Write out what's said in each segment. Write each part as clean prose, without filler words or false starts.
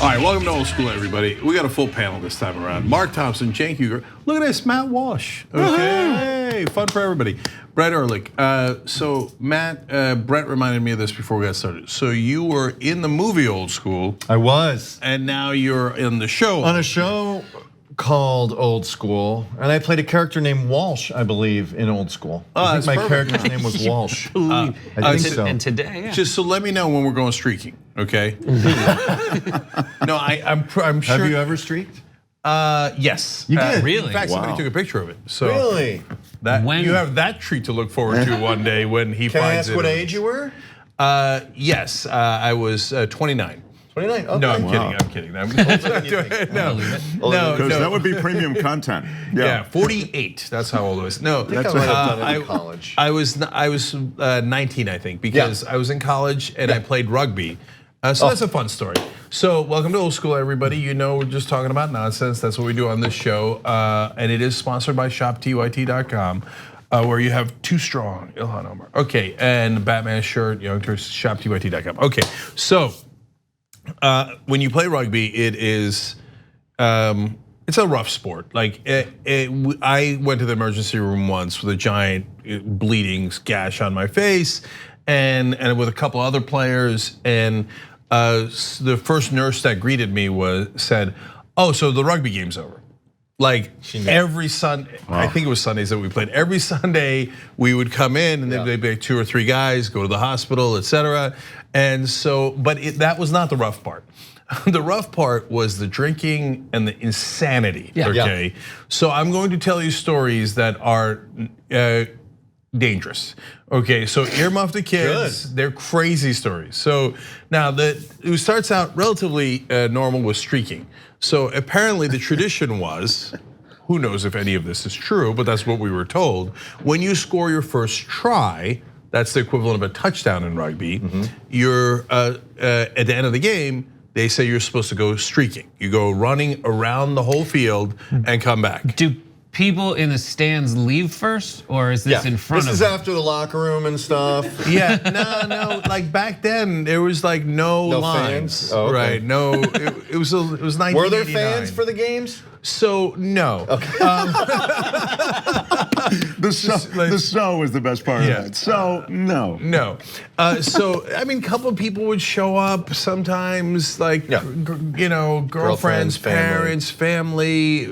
All right, welcome to Old School, everybody. We got a full panel this time around. Mark Thompson, Cenk, look at this, Matt Walsh. Okay, hey, fun for everybody. Brett Ehrlich. So Matt, Brett reminded me of this before we got started. So you were in the movie Old School. I was. And now you're in the show. On a show called Old School, and I played a character named Walsh, I believe, in Old School. I think my character's name was Walsh. I think so. And today, yeah. Just so let me know when we're going streaking, okay? No, I'm sure. Have you ever streaked? Yes. You did? Really? In fact, somebody took a picture of it. So Really? you have that treat to look forward to one day when he Can I finds ask it. what age you were? Yes, I was 29. 29. Okay. No, I'm kidding. No, Because that would be premium content. Yeah, 48. That's how old I was. No, I might have done it in college. I was 19, I think, because I was in college and I played rugby. So that's a fun story. So welcome to Old School, everybody. You know, we're just talking about nonsense. That's what we do on this show, and it is sponsored by ShopTYT.com. Where you have Too Strong, Ilhan Omar. Okay, and the Batman shirt, Young Turks, ShopTYT.com. Okay, so when you play rugby, it is it's a rough sport. Like I went to the emergency room once with a giant bleeding gash on my face, and with a couple other players. And the first nurse that greeted me said, "Oh, so the rugby game's over." Like every Sunday, I think it was Sundays that we played. Every Sunday we would come in and there'd be 2 or 3 guys, go to the hospital, etc. And so, but that was not the rough part. The rough part was the drinking and the insanity. Okay, so I'm going to tell you stories that are dangerous. Okay, so earmuff the kids. They're crazy stories. So now it starts out relatively normal with streaking. So apparently the tradition was, who knows if any of this is true, but that's what we were told. When you score your first try, that's the equivalent of a touchdown in rugby. You're at the end of the game, they say you're supposed to go streaking. You go running around the whole field and come back. Do people in the stands leave first, or is this in front of them? This is after the locker room and stuff. Yeah, no. Like back then, there was like no lines, fans? Oh, okay. Right? No, it was 1989. Were there fans for the games? So no. Okay. The show was the best part of it. So no. No. So I mean, a couple of people would show up sometimes, like girlfriends, parents, family.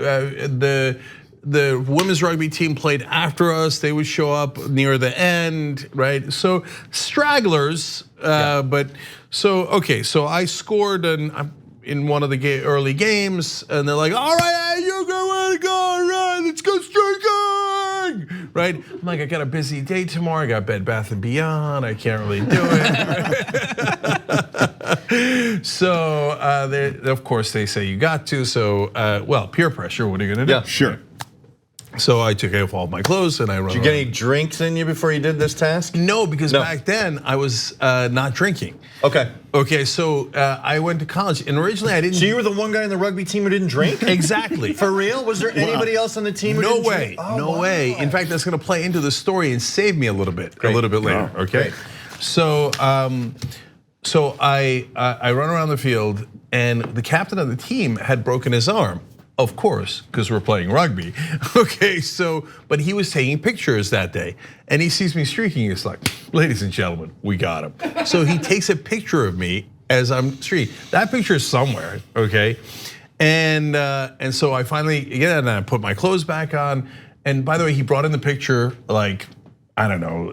The women's rugby team played after us. They would show up near the end, right? So stragglers, but so okay. So I scored in one of the early games, and they're like, "All right, you go, all right, let's go streaking." Right? I'm like, I got a busy day tomorrow. I got Bed Bath & Beyond. I can't really do it. So of course they say you got to. So well, peer pressure. What are you gonna do? Yeah, sure. So I took off all my clothes and I ran. Did you get any drinks in you before you did this task? No, because back then I was not drinking. Okay, so I went to college, and originally I didn't. So you were the one guy on the rugby team who didn't drink? Exactly. For real? Was there anybody else on the team who didn't drink? No way. In fact, that's going to play into the story and save me a little bit later. Okay. Great. So I run around the field, and the captain of the team had broken his arm. Of course, because we're playing rugby. Okay, so, but he was taking pictures that day, and he sees me streaking. He's like, "Ladies and gentlemen, we got him." So he takes a picture of me as I'm streaking. That picture is somewhere, okay? And so I finally get it, and I put my clothes back on. And by the way, he brought in the picture like, I don't know,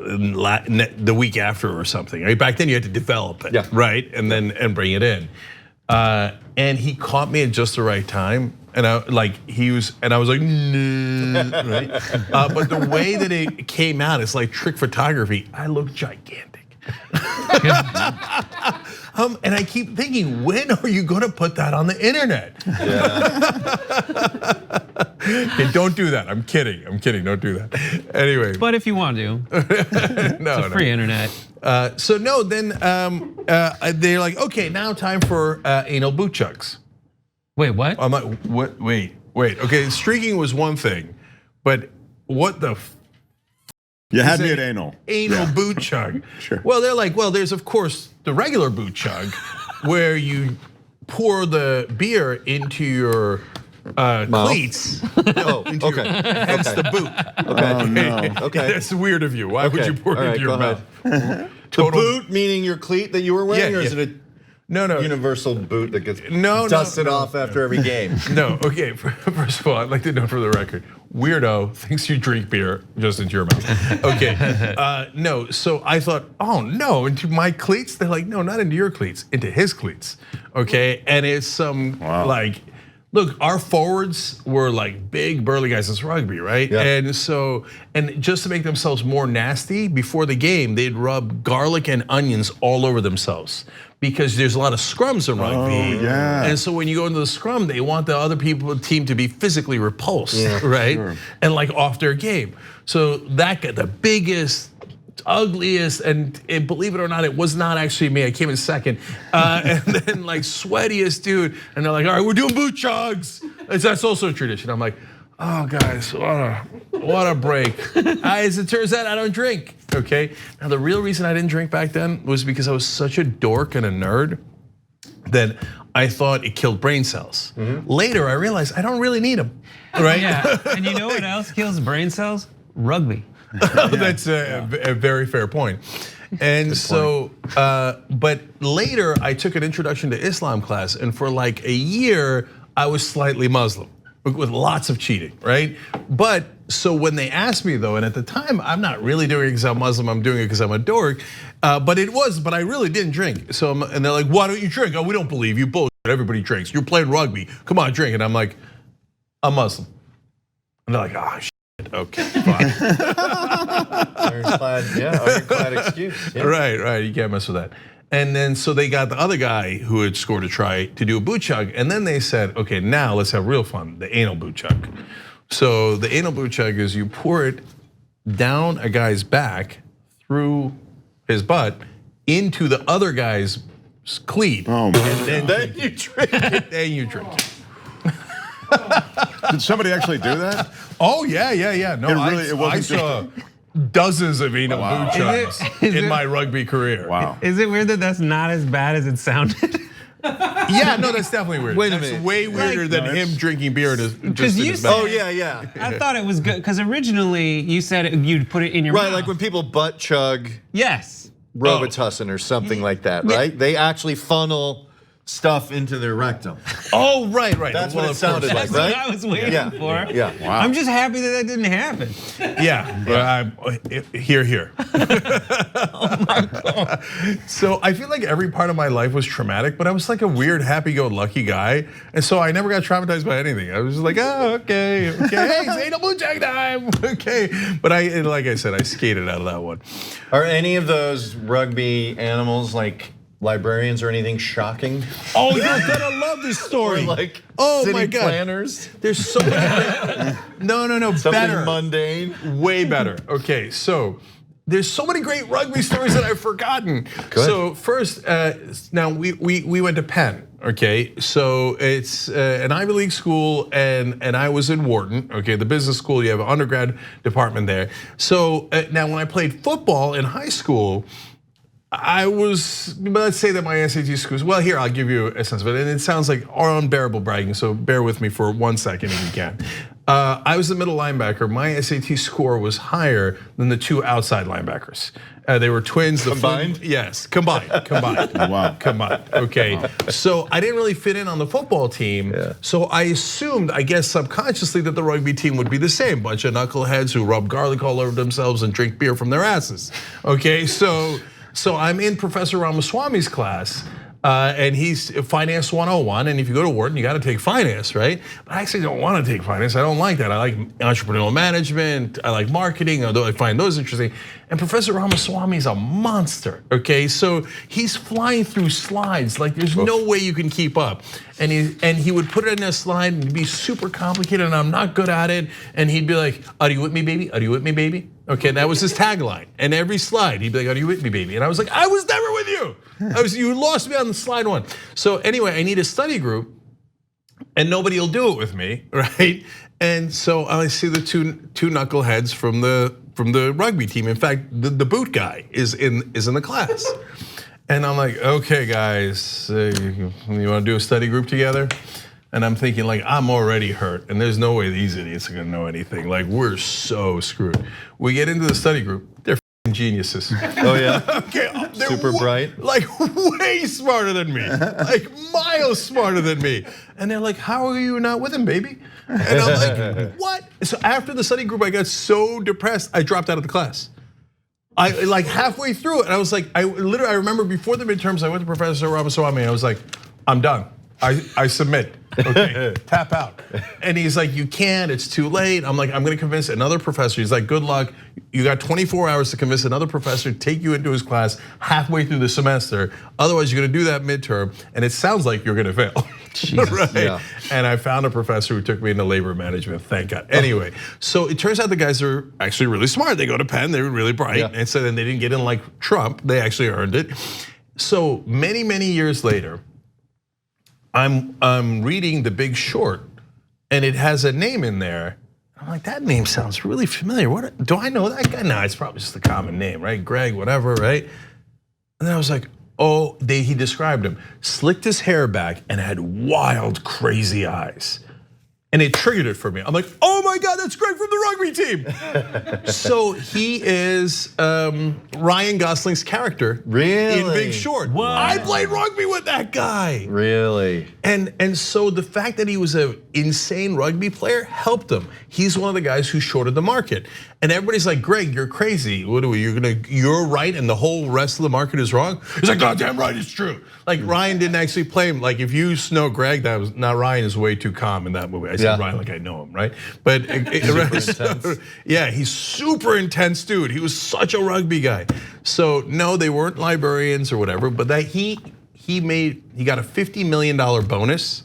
the week after or something. Right? Back then, you had to develop it, right, and then bring it in. And he caught me at just the right time. And I was like, no, right? But the way that it came out, it's like trick photography. I look gigantic. And I keep thinking, when are you going to put that on the internet? Okay, don't do that. I'm kidding. Don't do that. Anyway. But if you want to, it's free internet. So no, then they're like, okay, now time for anal boot chugs. Wait, what? I'm like, what? Wait. Okay, streaking was one thing, but what the? You had me at anal. Anal boot chug. Sure. Well, they're like, well, there's of course the regular boot chug, where you pour the beer into your cleats. Oh, okay. Hence the boot. Oh, no. Okay. That's weird of you. Why would you pour it into your mouth? The boot meaning your cleat that you were wearing, or is it a no universal boot that gets No, dusted off after every game? No, okay, first of all, I'd like to know for the record, weirdo thinks you drink beer just into your mouth. Okay, no, so I thought, oh no, into my cleats? They're like, no, not into your cleats, into his cleats, okay? And it's some like, look, our forwards were like big burly guys. It's rugby, right? Yeah. And so, and just to make themselves more nasty, before the game, they'd rub garlic and onions all over themselves because there's a lot of scrums in rugby. Oh, yeah. And so when you go into the scrum, they want the other team to be physically repulsed, right? Sure. And like off their game. So that got the biggest, ugliest, and believe it or not, it was not actually me. I came in second. And then like sweatiest dude. And they're like, all right, we're doing boot chugs. That's also a tradition. I'm like, oh guys, what a break. As it turns out, I don't drink, okay? Now the real reason I didn't drink back then was because I was such a dork and a nerd that I thought it killed brain cells. Later, I realized I don't really need them, right? Yeah, and you know what else kills brain cells? Rugby. That's a very fair point. And so, but later I took an introduction to Islam class, and for like a year, I was slightly Muslim with lots of cheating, right? But so when they asked me though, and at the time, I'm not really doing it because I'm Muslim, I'm doing it because I'm a dork, but I really didn't drink. So, and they're like, why don't you drink? Oh, we don't believe you, bullshit, everybody drinks. You're playing rugby, come on, drink. And I'm like, I'm Muslim. And they're like, oh, shit, okay, fine. Ironclad excuse. Yeah. Right, you can't mess with that. And then so they got the other guy who had scored a try to do a boot chug, and then they said, okay, now let's have real fun, the anal boot chug. So the anal boot chug is you pour it down a guy's back through his butt into the other guy's cleat. Oh, and then you drink it. Then you drink it. Did somebody actually do that? Oh yeah. No, it wasn't I saw dozens of anal boot chugs in my rugby career. Wow. Is it weird that that's not as bad as it sounded? Yeah, no, that's definitely weird. Wait a That's minute. way weirder than him drinking beer in his you his said- mouth. Oh yeah. I thought it was good because originally you said you'd put it in your mouth. Right, like when people butt chug Yes. Robitussin or something like that, right? They actually funnel stuff into their rectum. Oh, right. That's Well, what it of sounded course. That's like, right? what I was waiting Yeah. for. Yeah. Wow. I'm just happy that didn't happen. Yeah, but here. Oh my God. So I feel like every part of my life was traumatic, but I was like a weird, happy-go-lucky guy, and so I never got traumatized by anything. I was just like, oh, okay, hey, it's anal boot chug time, okay. But like I said, I skated out of that one. Are any of those rugby animals like librarians or anything shocking? Oh, you're gonna love this story. Or like Oh city my God. planners? There's so many. No, Something better. mundane? Way better. Okay, so there's so many great rugby stories that I've forgotten. Good. So first, now we went to Penn. Okay, so it's an Ivy League school, and I was in Wharton. Okay, the business school. You have an undergrad department there. So now when I played football in high school, I was, let's say that my SAT scores, well, here, I'll give you a sense of it. And it sounds like unbearable bragging, so bear with me for 1 second if you can. I was the middle linebacker. My SAT score was higher than the two outside linebackers. They were twins. Combined? Yes, combined. Wow. Combined, okay. So I didn't really fit in on the football team. Yeah. So I assumed, I guess subconsciously, that the rugby team would be the same. Bunch of knuckleheads who rub garlic all over themselves and drink beer from their asses. Okay, so I'm in Professor Ramaswamy's class, and he's Finance 101, and if you go to Wharton, you gotta take finance, right? But I actually don't wanna take finance, I don't like that. I like entrepreneurial management, I like marketing, although I find those interesting. And Professor Ramaswamy is a monster, okay? So he's flying through slides like there's no way you can keep up. And he would put it in a slide and it'd be super complicated and I'm not good at it. And he'd be like, are you with me, baby? Are you with me, baby? Okay, that was his tagline. And every slide, he'd be like, are you with me, baby? And I was like, I was never with you. You lost me on the slide one. So anyway, I need a study group and nobody will do it with me, right? And so I see the two knuckleheads from the rugby team. In fact, the boot guy is in the class. And I'm like, okay, guys, you want to do a study group together? And I'm thinking, like, I'm already hurt, and there's no way these idiots are gonna know anything. Like, we're so screwed. We get into the study group. They're geniuses. Oh yeah. Okay, they're Super bright. like way smarter than me, like miles smarter than me. And they're like, "How are you not with him, baby?" And I'm like, "What?" So after the study group, I got so depressed, I dropped out of the class. I like halfway through it, and I was like, I remember before the midterms, I went to Professor Ramaswamy. I was like, "I'm done. I submit." Okay, tap out. And he's like, you can't, it's too late. I'm like, I'm gonna convince another professor. He's like, good luck. You got 24 hours to convince another professor to take you into his class halfway through the semester. Otherwise, you're gonna do that midterm, and it sounds like you're gonna fail. Jesus, right? yeah. And I found a professor who took me into labor management, thank God. Anyway, so it turns out the guys are actually really smart. They go to Penn, they were really bright. Yeah. And so then they didn't get in like Trump, they actually earned it. So many years later, I'm reading The Big Short, and it has a name in there. I'm like, that name sounds really familiar. What do I know that guy? No, it's probably just a common name, right? Greg, whatever, right? And then I was like, oh, he described him. Slicked his hair back and had wild, crazy eyes. And it triggered it for me. I'm like, oh my God, that's Greg from the rugby team. So he is Ryan Gosling's character Really? in Big Short. What? I played rugby with that guy. Really? And so the fact that he was an insane rugby player helped him. He's one of the guys who shorted the market. And everybody's like, Greg, you're crazy. What are we? You're right, and the whole rest of the market is wrong. He's like, goddamn right, it's true. Like Ryan didn't actually play him. Like if you know Greg, that was not Ryan is way too calm in that movie. I said Ryan like I know him, right? But yeah, he's super intense dude. He was such a rugby guy. So no, they weren't librarians or whatever, but that he got a $50 million bonus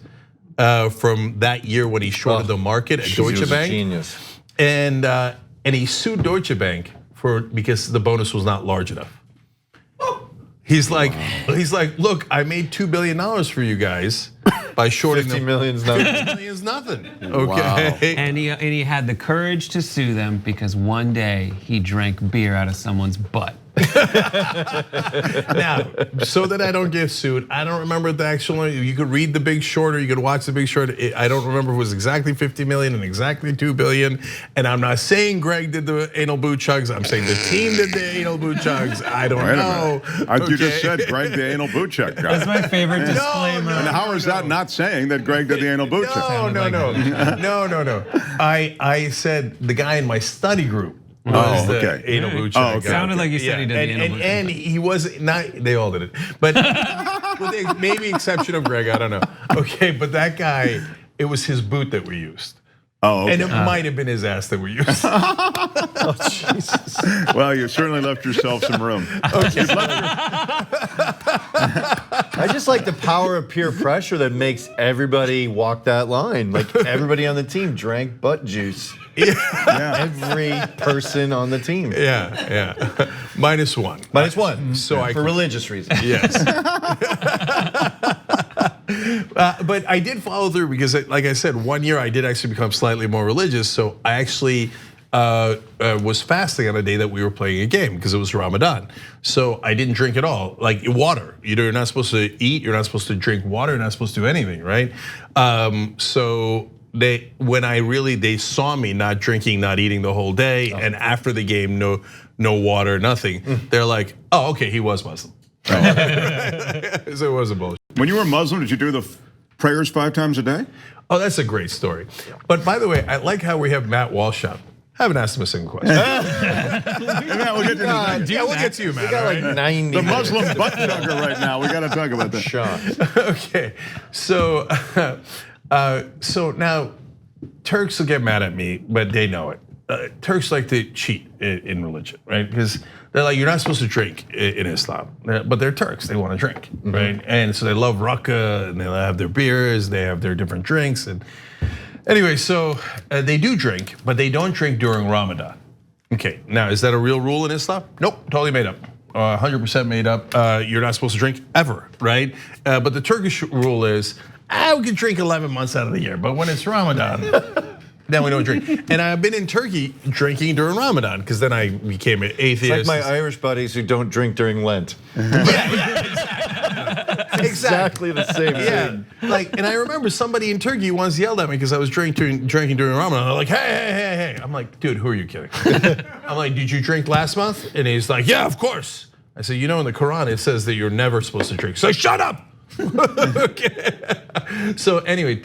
from that year when he shorted the market at Deutsche Bank. Genius. And he sued Deutsche Bank because the bonus was not large enough. He's like, look, I made $2 billion for you guys by shorting 50 them. million's nothing. 50 million's nothing. Okay. And he had the courage to sue them because one day he drank beer out of someone's butt. Now, so that I don't get sued, I don't remember the actual. You could read The Big Short, or you could watch The Big Short. I don't remember if it was exactly 50 million and exactly 2 billion. And I'm not saying Greg did the anal boot chugs. I'm saying the team did the anal boot chugs. I don't know. You just said Greg the anal boot chug guy. That's my favorite disclaimer. And how is that not saying that Greg did the anal boot chug? No. I said the guy in my study gurt. Oh, okay. Anal boot chug. It sounded like you said he did the anal boot chug. And he was not. They all did it, but with the maybe exception of Greg, I don't know. Okay, but that guy, it was his boot that we used. Oh, okay. And it might have been his ass that we used. Oh Jesus! Well, you certainly left yourself some room. Okay. I just like the power of peer pressure that makes everybody walk that line. Like everybody on the team drank butt juice. Yeah. Every person on the team. Yeah. -1. -1. So for religious reasons. Yes. But I did follow through because, like I said, 1 year I did actually become slightly more religious. So I actually was fasting on a day that we were playing a game because it was Ramadan. So I didn't drink at all, like water. You're not supposed to eat. You're not supposed to drink water. You're not supposed to do anything, right? So they saw me not drinking, not eating the whole day, and after the game, no water, nothing. They're like, oh, okay, he was Muslim. So it wasn't bullshit. When you were Muslim, did you do the prayers 5 times a day? Oh, that's a great story. But by the way, I like how we have Matt Walsh up. Haven't asked him a single question. Yeah, we'll get to that. Yeah, we'll get to you, Matt. We got like 90. The Muslim butt chugger right now. We got to talk about that. Shot. Okay, so now Turks will get mad at me, but they know it. Turks like to cheat in religion, right? Because they're like, you're not supposed to drink in Islam, but they're Turks. They want to drink, right? And so they love rakka, and they have their beers, they have their different drinks, and anyway, so they do drink, but they don't drink during Ramadan. Okay, now is that a real rule in Islam? Nope, totally made up. 100% made up. You're not supposed to drink ever, right? But the Turkish rule is, we can drink 11 months out of the year, but when it's Ramadan, Now we don't drink. And I've been in Turkey drinking during Ramadan because then I became an atheist. It's like my Irish buddies who don't drink during Lent. Exactly the same thing. Like, and I remember somebody in Turkey once yelled at me because I was drinking during Ramadan. They're like, hey. I'm like, dude, who are you kidding? I'm like, did you drink last month? And he's like, yeah, of course. I said, you know, in the Quran, it says that you're never supposed to drink. So shut up. Okay. So anyway,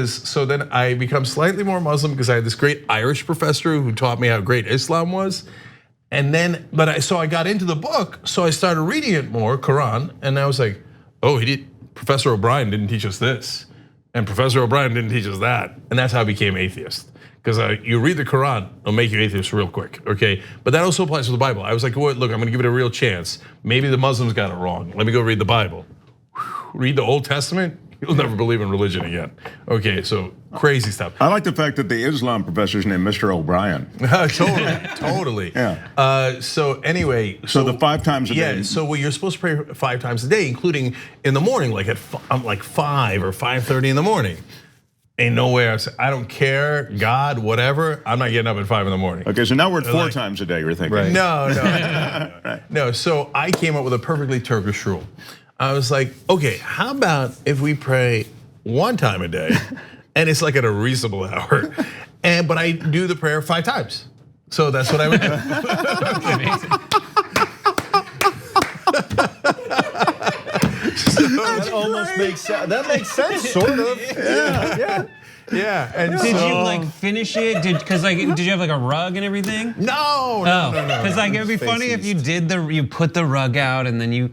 so then I become slightly more Muslim because I had this great Irish professor who taught me how great Islam was. And then, so I got into the book, so I started reading it more, Quran, and I was like, oh, Professor O'Brien didn't teach us this, and Professor O'Brien didn't teach us that, and that's how I became atheist. Because you read the Quran, it'll make you atheist real quick, okay? But that also applies to the Bible. I was like, look, I'm gonna give it a real chance. Maybe the Muslims got it wrong. Let me go read the Bible. Read the Old Testament, you'll never believe in religion again. Okay, so crazy stuff. I like the fact that the Islam professor's named Mr. O'Brien. Totally. Yeah. So anyway. So the 5 times a day. Yeah, so you're supposed to pray 5 times a day, including in the morning, like at 5 or 5:30 in the morning. Ain't no way I don't care, God, whatever, I'm not getting up at 5 in the morning. Okay, so now we're at 4 times a day, you're thinking. Right. No, so I came up with a perfectly Turkish rule. I was like, okay, how about if we pray 1 time a day, and it's like at a reasonable hour, but I do the prayer 5 times. So that's what I would do. That almost makes sense. That makes sense, sort of. Yeah. And Did you like finish it? Did you have like a rug and everything? No. Because like it would be funny if you you put the rug out and then you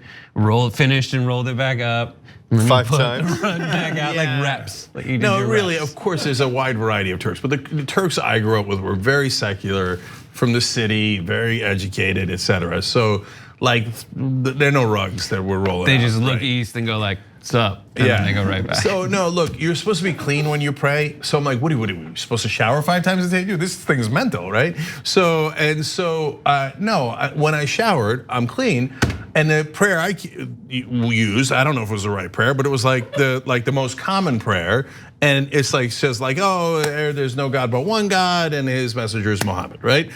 finished and rolled it back up. 5 times. Rug back out like reps. Like you did No, your really, reps. of course, there's a wide variety of Turks, but the Turks I grew up with were very secular, from the city, very educated, etc. So like, there are no rugs that we're rolling. They out, just look right? east and go like, "What's up?" And then they go right back. So no, look, you're supposed to be clean when you pray. So I'm like, what are you supposed to shower 5 times a day? Dude, this thing's mental, right? So no, when I showered, I'm clean. And the prayer I used, I don't know if it was the right prayer, but it was like the most common prayer. And it's like, says like, oh, there's no God but one God, and his messenger is Muhammad, right?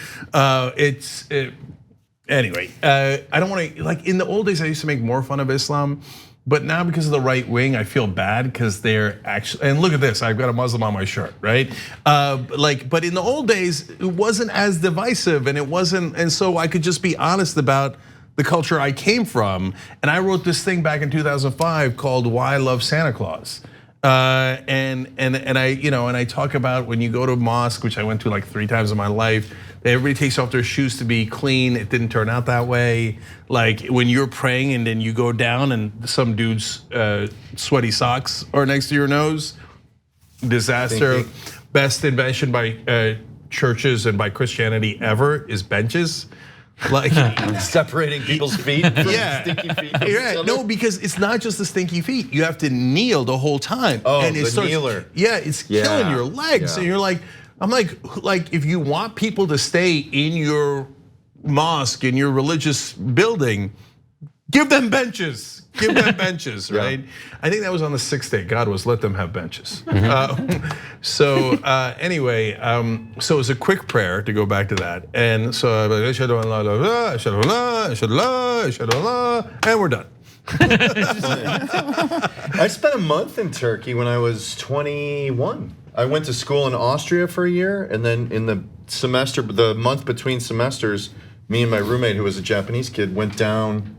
Anyway, I don't want to, like in the old days, I used to make more fun of Islam. But now because of the right wing, I feel bad because they're actually, and look at this, I've got a Muslim on my shirt, right? But in the old days, it wasn't as divisive and so I could just be honest about the culture I came from. And I wrote this thing back in 2005 called Why I Love Santa Claus. And I talk about when you go to mosque, which I went to like 3 times in my life, everybody takes off their shoes to be clean. It didn't turn out that way. Like when you're praying and then you go down and some dude's sweaty socks are next to your nose, disaster. Best invention by churches and by Christianity ever is benches. Like separating people's feet from stinky feet. Yeah, no, because it's not just the stinky feet. You have to kneel the whole time. Oh, and the kneeler. Yeah, it's killing your legs. Yeah. And you're like, I'm like if you want people to stay in your mosque, in your religious building, give them benches. Give them benches, right? I think that was on the 6th day. God was let them have benches. Anyway, so it's a quick prayer to go back to that. And so ashhadu an la ilaha illallah, ashhadu an la, ashhadu an la, ashhadu an la, and we're done. I spent a month in Turkey when I was 21. I went to school in Austria for a year, and then in the month between semesters, me and my roommate, who was a Japanese kid, went down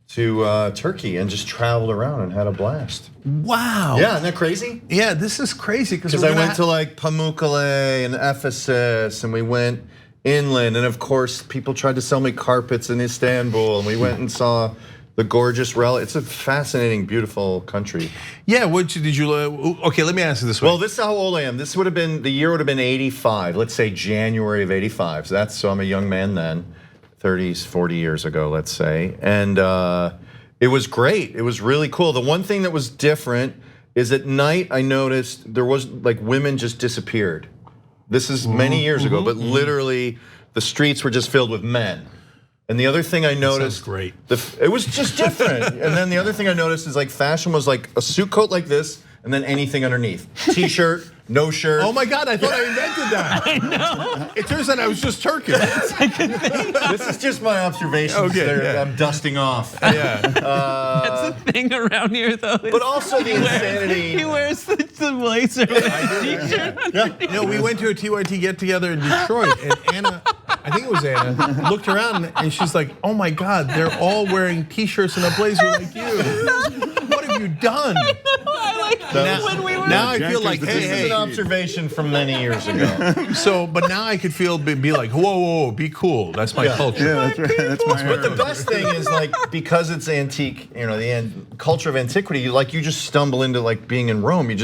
to Turkey and just traveled around and had a blast. Wow. Yeah, isn't that crazy? Yeah, this is crazy because I went to like Pamukkale and Ephesus, and we went inland, and of course people tried to sell me carpets in Istanbul, and we went and saw the gorgeous relic. It's a fascinating, beautiful country. Yeah, okay, let me ask you this way. Well, this is how old I am. This would have been, the year would have been 85. Let's say January of 85. So I'm a young man then. 30s, 40 years ago, let's say. And it was great. It was really cool. The one thing that was different is at night I noticed there was like women just disappeared. This is many years ago, but literally the streets were just filled with men. And the other thing I noticed, great. It was just different. And then the other thing I noticed is like fashion was like a suit coat like this and then anything underneath. T-shirt, no shirt. Oh my God, I thought I invented that. I know. It turns out I was just Turkish. This is just my observations. Okay, I'm dusting off. Yeah. That's the thing around here, though. But also the insanity. He wears the blazer with a t-shirt. You know, we went to a TYT get together in Detroit, and Anna, I think it was Anna, looked around and she's like, "Oh my God, they're all wearing t-shirts and a blazer like you. What have you done?" Now I feel like, This is an observation from many years ago. So, but now I could be like, whoa, be cool. That's my culture. Yeah, that's right. That's my But the best thing is like because it's antique, you know, the culture of antiquity. You just stumble into like being in Rome.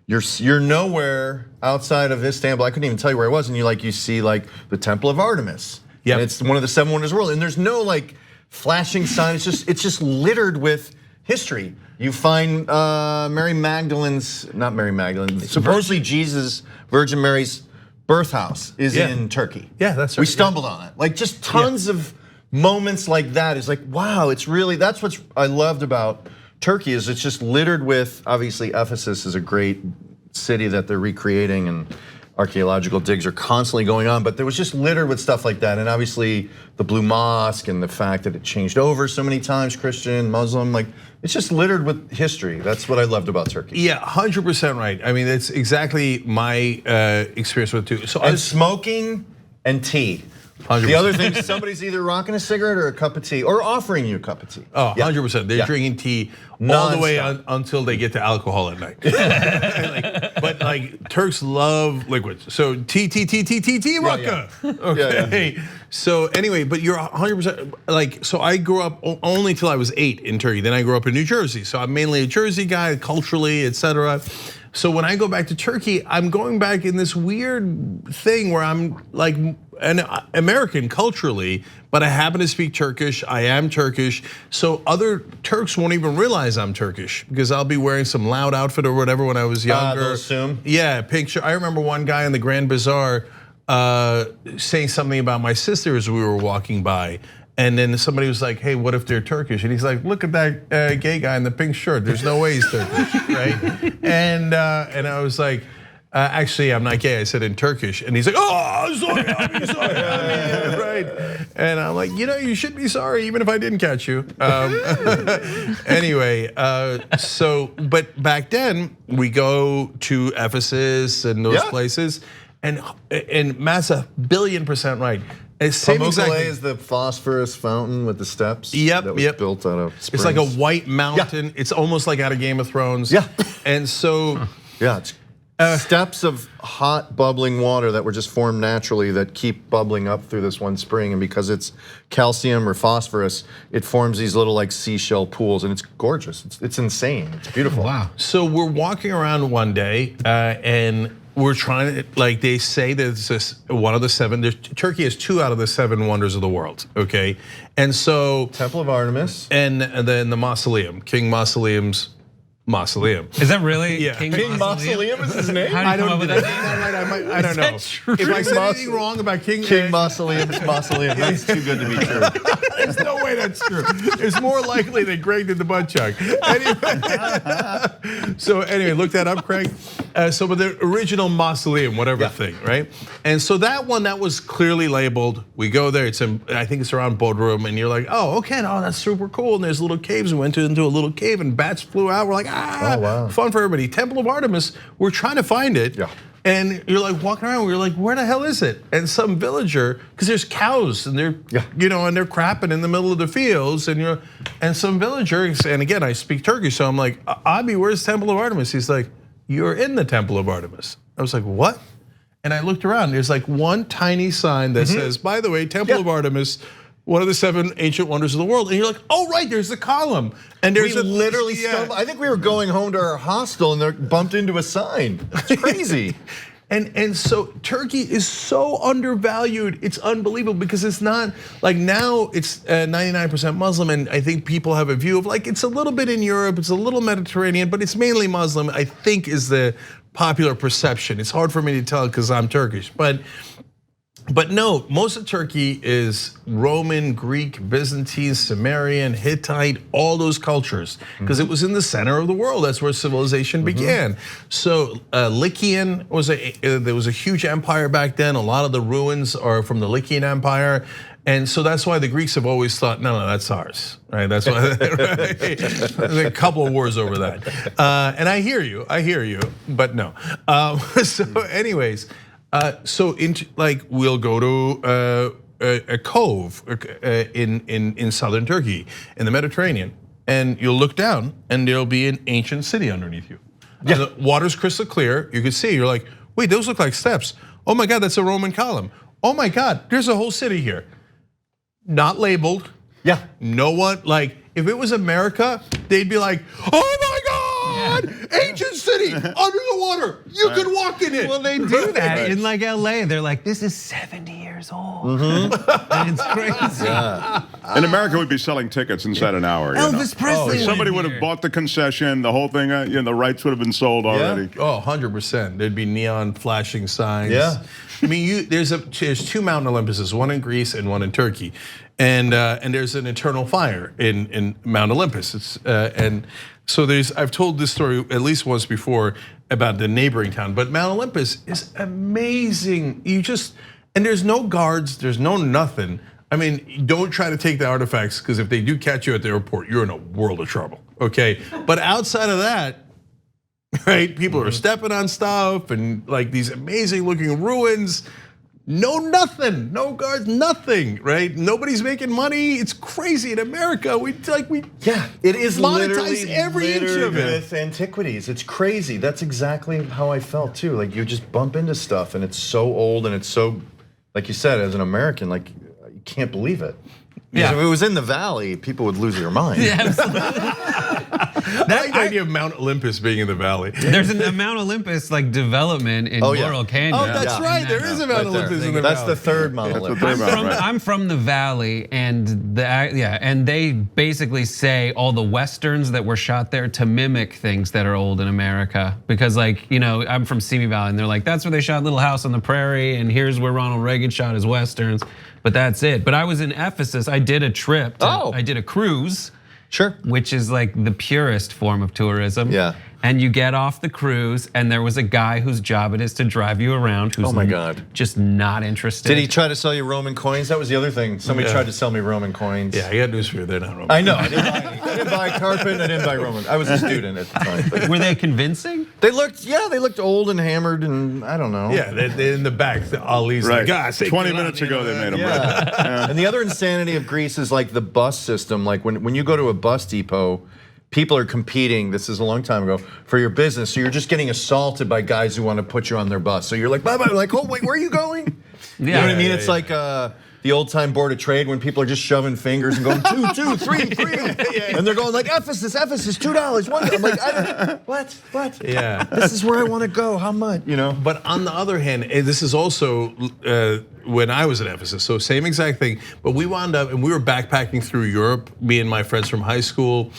You're nowhere outside of Istanbul. I couldn't even tell you where I was, and you see like the Temple of Artemis. Yeah, it's one of the 7 wonders of the world, and there's no like flashing sign. It's just littered with history. You find not Mary Magdalene, supposedly Jesus, Virgin Mary's birth house is in Turkey. Yeah, that's right. We stumbled on it. Like just tons of moments like that is like, wow, it's really, that's what I loved about Turkey is it's just littered with, obviously Ephesus is a great city that they're recreating and archaeological digs are constantly going on, but there was just littered with stuff like that. And obviously the Blue Mosque and the fact that it changed over so many times, Christian, Muslim, like it's just littered with history. That's what I loved about Turkey. Yeah, 100% right. I mean, that's exactly my experience with it too. So smoking and tea. 100%. The other thing, somebody's either rocking a cigarette or a cup of tea, or offering you a cup of tea. Oh, 100%. They're drinking tea all the way until they get to alcohol at night. But like Turks love liquids. So tea, Rucka. Okay. So anyway, but you're 100% like, so I grew up only till I was 8 in Turkey. Then I grew up in New Jersey. So I'm mainly a Jersey guy, culturally, etc. So when I go back to Turkey, I'm going back in this weird thing where I'm like an American culturally, but I happen to speak Turkish. I am Turkish. So other Turks won't even realize I'm Turkish because I'll be wearing some loud outfit or whatever when I was younger. They'll assume. Yeah, picture. I remember one guy in the Grand Bazaar saying something about my sister as we were walking by. And then somebody was like, "Hey, what if they're Turkish?" And he's like, "Look at that gay guy in the pink shirt. There's no way he's Turkish, right?" And I was like, "Actually, I'm not gay." I said in Turkish, and he's like, "Oh, sorry, I'm sorry." Right? And I'm like, you should be sorry, even if I didn't catch you. Anyway, but back then we go to Ephesus and those places, and Matt's 1,000,000,000% right. Pamukkale is the phosphorus fountain with the steps. Yep, that was built out of springs. It's like a white mountain. Yeah. It's almost like out of Game of Thrones. Yeah. And so, it's steps of hot bubbling water that were just formed naturally that keep bubbling up through this one spring, and because it's calcium or phosphorus, it forms these little like seashell pools, and it's gorgeous. It's insane. It's beautiful. Wow. So we're walking around one day, and we're trying to, like they say that it's one of the 7, Turkey is 2 out of the 7 wonders of the world, okay? And so Temple of Artemis. And then the mausoleum, King Mausoleum's mausoleum. Is that really King Mausoleum is his name? How do you come up with that? I don't know. If I said anything wrong about King Mausoleum's mausoleum, that's too good to be true. There's no way that's true. It's more likely that Greg did the butt chug. Anyway, look that up, Craig. So, but the original mausoleum, whatever thing, right? And so that one that was clearly labeled. We go there. I think it's around Bodrum, and you're like, oh, okay, no, that's super cool. And there's little caves. We went into a little cave, and bats flew out. We're like, oh, wow. Fun for everybody. Temple of Artemis. We're trying to find it. Yeah. And you're like walking around, we're like, where the hell is it? And some villager, because there's cows and they're, and they're crapping in the middle of the fields, and some villager, and again, I speak Turkish, so I'm like, Abi, where's Temple of Artemis? He's like, you're in the Temple of Artemis. I was like, what? And I looked around, there's like one tiny sign that says, by the way, Temple of Artemis, one of the 7 ancient wonders of the world. And you're like, oh right, there's the column. And there's literally stumbled. I think we were going home to our hostel and they bumped into a sign. It's crazy. And so Turkey is so undervalued. It's unbelievable because it's not like now it's 99% Muslim, and I think people have a view of like it's a little bit in Europe, it's a little Mediterranean, but it's mainly Muslim. I think is the popular perception. It's hard for me to tell because I'm Turkish, but But no, most of Turkey is Roman, Greek, Byzantine, Sumerian, Hittite, all those cultures, because it was in the center of the world. That's where civilization began. So Lycian there was a huge empire back then. A lot of the ruins are from the Lycian Empire. And so that's why the Greeks have always thought, no, that's ours, right? That's why right? There's a couple of wars over that. And I hear you, but no. So anyways, we'll go to a cove in southern Turkey in the Mediterranean, and you'll look down, and there'll be an ancient city underneath you. Yeah, the water's crystal clear. You can see. You're like, wait, those look like steps. Oh my God, that's a Roman column. Oh my God, there's a whole city here. Not labeled. Yeah. No one, like, if it was America, they'd be like, oh my God, ancient city under the water. You can walk in it. Well, they do that in like LA. They're like, this is 70 years old. And it's crazy. Yeah. In America, we'd be selling tickets inside an hour. Elvis Presley. Somebody would have bought the concession, the whole thing, the rights would have been sold already. Oh, 100%. There'd be neon flashing signs. Yeah. I mean, there's two Mount Olympuses, one in Greece and one in Turkey, and there's an eternal fire in Mount Olympus. And so I've told this story at least once before about the neighboring town, but Mount Olympus is amazing. And there's no guards, there's no nothing. I mean, don't try to take the artifacts, because if they do catch you at the airport, you're in a world of trouble, okay? But outside of that, right? People are stepping on stuff and like these amazing looking ruins. Nothing, no guards, nothing, right? Nobody's making money. It's crazy in America. It is monetize every inch of it with antiquities. It's crazy. That's exactly how I felt too. Like you just bump into stuff and it's so old and it's so, like you said, as an American, like you can't believe it. Yeah. If it was in the valley, people would lose their mind. Yeah, absolutely. I like the idea of Mount Olympus being in the valley. There's a Mount Olympus like development in Laurel Canyon. Oh, that's right. There is a Mount Olympus in the valley. That's the third Mount Olympus. I'm from the valley, and and they basically say all the westerns that were shot there to mimic things that are old in America. Because I'm from Simi Valley, and they're like, that's where they shot Little House on the Prairie, and here's where Ronald Reagan shot his westerns. But that's it. But I was in Ephesus. I did a trip. I did a cruise. Sure. Which is like the purest form of tourism. Yeah. And you get off the cruise, and there was a guy whose job it is to drive you around, who's just not interested. Did he try to sell you Roman coins? That was the other thing. Somebody tried to sell me Roman coins. Yeah, I got news for you. They're not Roman. I know. I didn't buy carpet. I didn't buy Roman. I was a student at the time. Were they convincing? They looked old and hammered, and I don't know. Yeah, they're in the back. Ali's right. Like, 20 minutes ago they made them. Yeah. And the other insanity of Greece is like the bus system. Like when you go to a bus depot, people are competing, this is a long time ago, for your business. So you're just getting assaulted by guys who want to put you on their bus. So you're like, bye-bye, like, oh, wait, where are you going? You know what I mean? It's like the old time Board of Trade when people are just shoving fingers and going 2, 2, 3, 3. And they're going like, Ephesus, $2, $1. I'm like, I don't, what? Yeah. This is where I want to go, how much, But on the other hand, this is also when I was at Ephesus, so same exact thing. But we wound up, and we were backpacking through Europe, me and my friends from high school.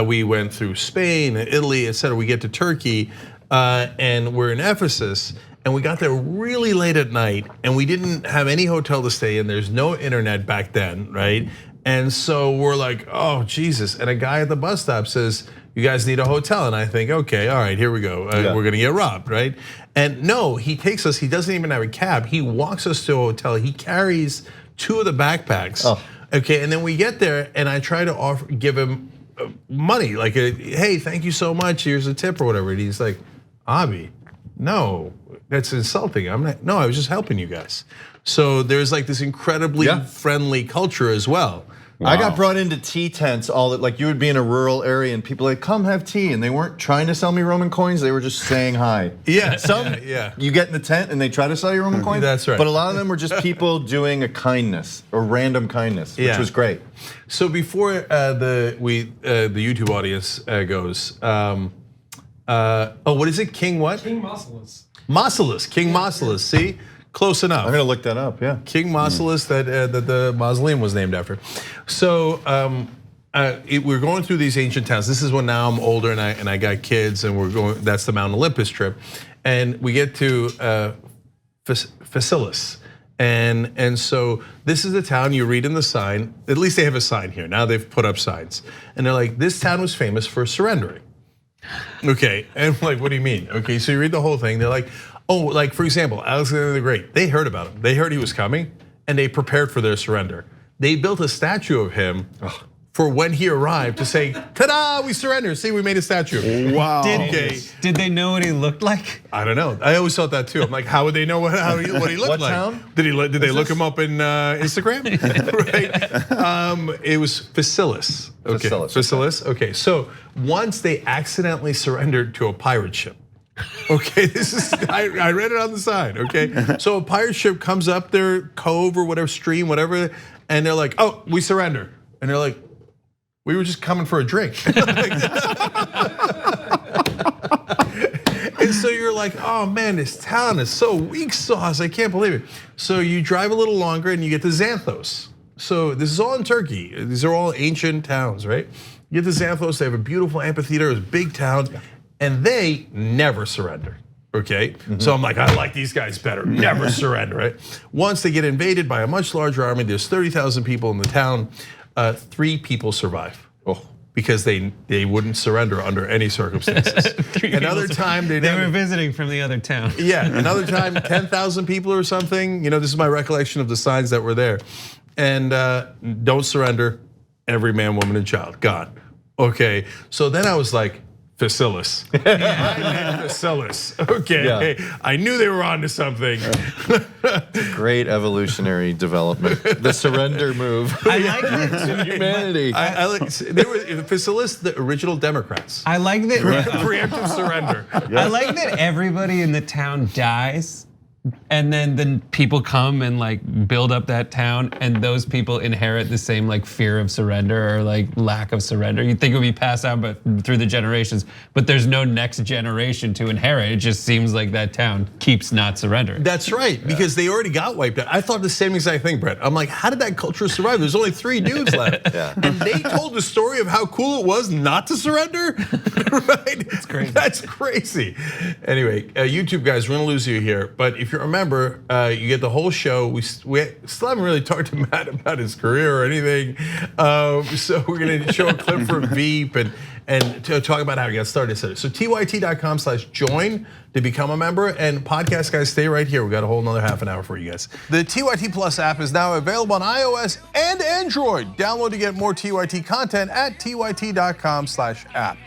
We went through Spain, Italy, etc. We get to Turkey, and we're in Ephesus. And we got there really late at night, and we didn't have any hotel to stay in. There's no internet back then, right? And so we're like, oh, Jesus. And a guy at the bus stop says, you guys need a hotel. And I think, okay, all right, here we go. We're gonna get robbed, right? And no, he takes us, he doesn't even have a cab. He walks us to a hotel. He carries 2 of the backpacks. Okay, and then we get there, and I try to give him money, like, hey, thank you so much, here's a tip or whatever. And he's like, Abi, no, that's insulting. I'm not, no, I was just helping you guys. So there's like this incredibly friendly culture as well. Wow. I got brought into tea tents, all that, like you would be in a rural area and people like, come have tea. And they weren't trying to sell me Roman coins, they were just saying hi. Yeah, you get in the tent and they try to sell you Roman coins. That's right. But a lot of them were just people doing a kindness, or random kindness, which was great. So before the YouTube audience goes, what is it? King what? King Mausolus. Mausolus, King Mausolus, see? Close enough. I'm gonna look that up, yeah. King Mausolus that the mausoleum was named after. So we're going through these ancient towns. This is when now I'm older and I got kids and we're going, that's the Mount Olympus trip. And we get to Phaselis. And so this is the town you read in the sign. At least they have a sign here. Now they've put up signs, and they're like, this town was famous for surrendering. Okay, and I'm like, what do you mean? Okay, so you read the whole thing. They're like, oh, like for example, Alexander the Great. They heard about him. They heard he was coming, and they prepared for their surrender. They built a statue of him for when he arrived to say, ta-da, we surrender. See, we made a statue. Wow. Did they know what he looked like? I don't know. I always thought that too. I'm like, how would they know what he looked What like? town? Did they look him up in Instagram? Right. It was Facilis. Okay. Facilis. Okay. So once they accidentally surrendered to a pirate ship. Okay, this is I read it on the side. Okay, so a pirate ship comes up their cove or whatever stream, whatever, and they're like, "Oh, we surrender," and they're like, "We were just coming for a drink." And so you're like, oh man, this town is so weak sauce. I can't believe it. So you drive a little longer and you get to Xanthos. So this is all in Turkey. These are all ancient towns, right? You get to Xanthos, they have a beautiful amphitheater, it's a big town, and they never surrender. Okay, so I'm like, I like these guys better. Never surrender, right? Once they get invaded by a much larger army, there's 30,000 people in the town. 3 people survive. Because they wouldn't surrender under any circumstances. Another time they were visiting from the other town. Yeah, another time 10,000 people or something. You know, this is my recollection of the signs that were there. And don't surrender, every man, woman, and child, gone. Okay, so then I was like, Facilis. Facilis. Okay, I knew they were onto something. Great evolutionary development. The surrender move. I like it. Humanity. I like they were Facilis, the original Democrats. I like that. Preemptive surrender. I like that everybody in the town dies. And then people come and like build up that town, and those people inherit the same like fear of surrender or like lack of surrender. You'd think it would be passed on but through the generations, but there's no next generation to inherit. It just seems like that town keeps not surrendering. That's right, because they already got wiped out. I thought the same exact thing, Brett. I'm like, how did that culture survive? There's only 3 dudes left. And they told the story of how cool it was not to surrender, right? It's crazy. That's crazy. Anyway, YouTube guys, we're gonna lose you here, but if you remember, you get the whole show. We still haven't really talked to Matt about his career or anything. So we're gonna show a clip from VEEP and to talk about how he got started. So tyt.com/join to become a member. And podcast guys, stay right here. We got a whole another half an hour for you guys. The TYT Plus app is now available on iOS and Android. Download to get more TYT content at tyt.com/app.